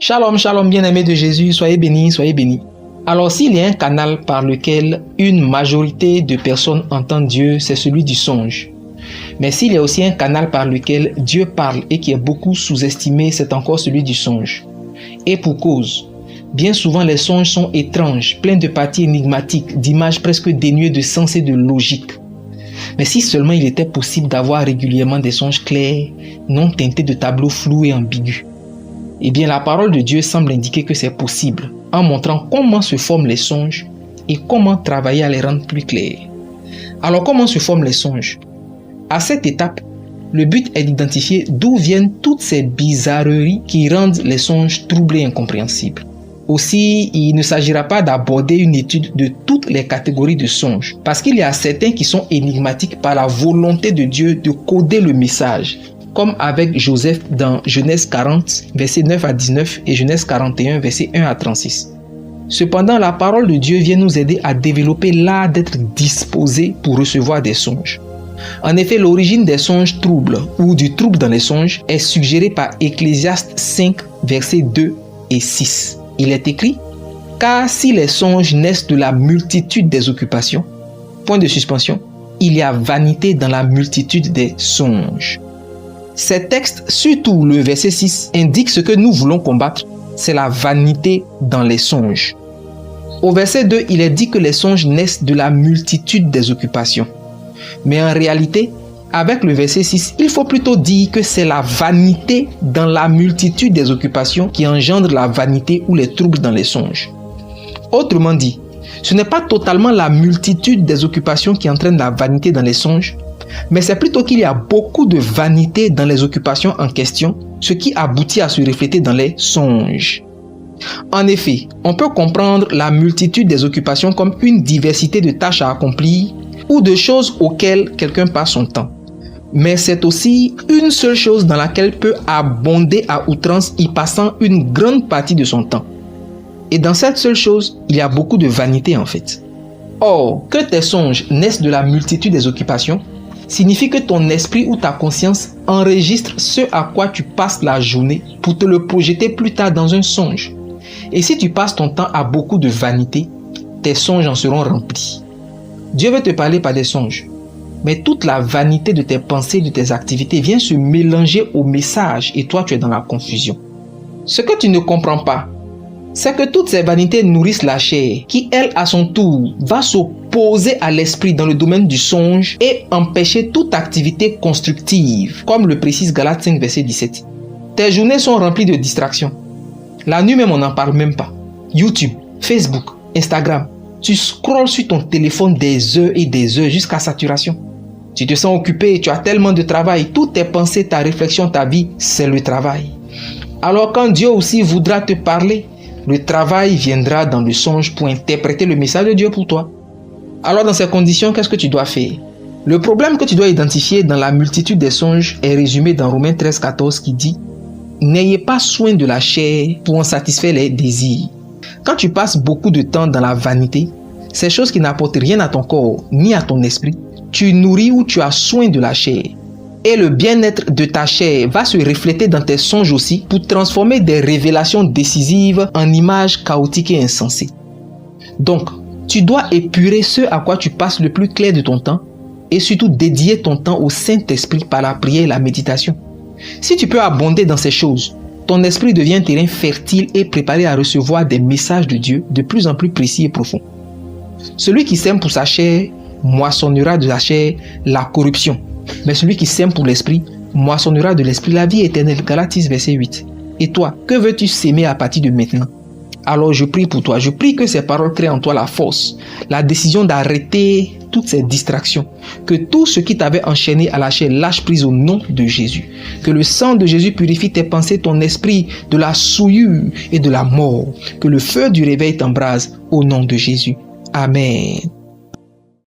Shalom, shalom, bien-aimés de Jésus, soyez bénis, soyez bénis. Alors, s'il y a un canal par lequel une majorité de personnes entendent Dieu, c'est celui du songe. Mais s'il y a aussi un canal par lequel Dieu parle et qui est beaucoup sous-estimé, c'est encore celui du songe. Et pour cause, bien souvent les songes sont étranges, pleins de parties énigmatiques, d'images presque dénuées de sens et de logique. Mais si seulement il était possible d'avoir régulièrement des songes clairs, non teintés de tableaux flous et ambigus. Eh bien, la parole de Dieu semble indiquer que c'est possible, en montrant comment se forment les songes et comment travailler à les rendre plus clairs. Alors, comment se forment les songes? À cette étape, le but est d'identifier d'où viennent toutes ces bizarreries qui rendent les songes troublés et incompréhensibles. Aussi, il ne s'agira pas d'aborder une étude de toutes les catégories de songes, parce qu'il y a certains qui sont énigmatiques par la volonté de Dieu de coder le message, comme avec Joseph dans Genèse 40, versets 9 à 19 et Genèse 41, versets 1 à 36. Cependant, la parole de Dieu vient nous aider à développer l'art d'être disposé pour recevoir des songes. En effet, l'origine des songes troubles ou du trouble dans les songes est suggérée par Ecclésiaste 5, versets 2 et 6. Il est écrit « Car si les songes naissent de la multitude des occupations, point de suspension, il y a vanité dans la multitude des songes. » Ces textes, surtout le verset 6, indiquent ce que nous voulons combattre, c'est la vanité dans les songes. Au verset 2, il est dit que les songes naissent de la multitude des occupations. Mais en réalité, avec le verset 6, il faut plutôt dire que c'est la vanité dans la multitude des occupations qui engendre la vanité ou les troubles dans les songes. Autrement dit, ce n'est pas totalement la multitude des occupations qui entraîne la vanité dans les songes, mais c'est plutôt qu'il y a beaucoup de vanité dans les occupations en question, ce qui aboutit à se refléter dans les songes. En effet, on peut comprendre la multitude des occupations comme une diversité de tâches à accomplir ou de choses auxquelles quelqu'un passe son temps. Mais c'est aussi une seule chose dans laquelle peut abonder à outrance y passant une grande partie de son temps. Et dans cette seule chose, il y a beaucoup de vanité en fait. Or, que tes songes naissent de la multitude des occupations signifie que ton esprit ou ta conscience enregistre ce à quoi tu passes la journée pour te le projeter plus tard dans un songe. Et si tu passes ton temps à beaucoup de vanité, tes songes en seront remplis. Dieu veut te parler par des songes, mais toute la vanité de tes pensées, de tes activités vient se mélanger au message et toi tu es dans la confusion. Ce que tu ne comprends pas, c'est que toutes ces vanités nourrissent la chair qui, elle, à son tour, va s'opposer à l'esprit dans le domaine du songe et empêcher toute activité constructive, comme le précise Galates 5, verset 17. Tes journées sont remplies de distractions. La nuit même, on n'en parle même pas. YouTube, Facebook, Instagram, tu scrolles sur ton téléphone des heures et des heures jusqu'à saturation. Tu te sens occupé, tu as tellement de travail, toutes tes pensées, ta réflexion, ta vie, c'est le travail. Alors quand Dieu aussi voudra te parler, le travail viendra dans le songe pour interpréter le message de Dieu pour toi. Alors dans ces conditions, qu'est-ce que tu dois faire? Le problème que tu dois identifier dans la multitude des songes est résumé dans Romains 13, 14 qui dit « N'ayez pas soin de la chair pour en satisfaire les désirs. » Quand tu passes beaucoup de temps dans la vanité, ces choses qui n'apportent rien à ton corps ni à ton esprit, tu nourris ou tu as soin de la chair. Et le bien-être de ta chair va se refléter dans tes songes aussi pour transformer des révélations décisives en images chaotiques et insensées. Donc, tu dois épurer ce à quoi tu passes le plus clair de ton temps et surtout dédier ton temps au Saint-Esprit par la prière et la méditation. Si tu peux abonder dans ces choses, ton esprit devient un terrain fertile et préparé à recevoir des messages de Dieu de plus en plus précis et profonds. Celui qui sème pour sa chair moissonnera de la chair la corruption. Mais celui qui sème pour l'esprit moissonnera de l'esprit la vie éternelle. Galates 6, verset 8. Et toi, que veux-tu s'aimer à partir de maintenant? Alors je prie pour toi. Je prie que ces paroles créent en toi la force, la décision d'arrêter toutes ces distractions. Que tout ce qui t'avait enchaîné à la chair lâche prise au nom de Jésus. Que le sang de Jésus purifie tes pensées, ton esprit de la souillure et de la mort. Que le feu du réveil t'embrase au nom de Jésus. Amen.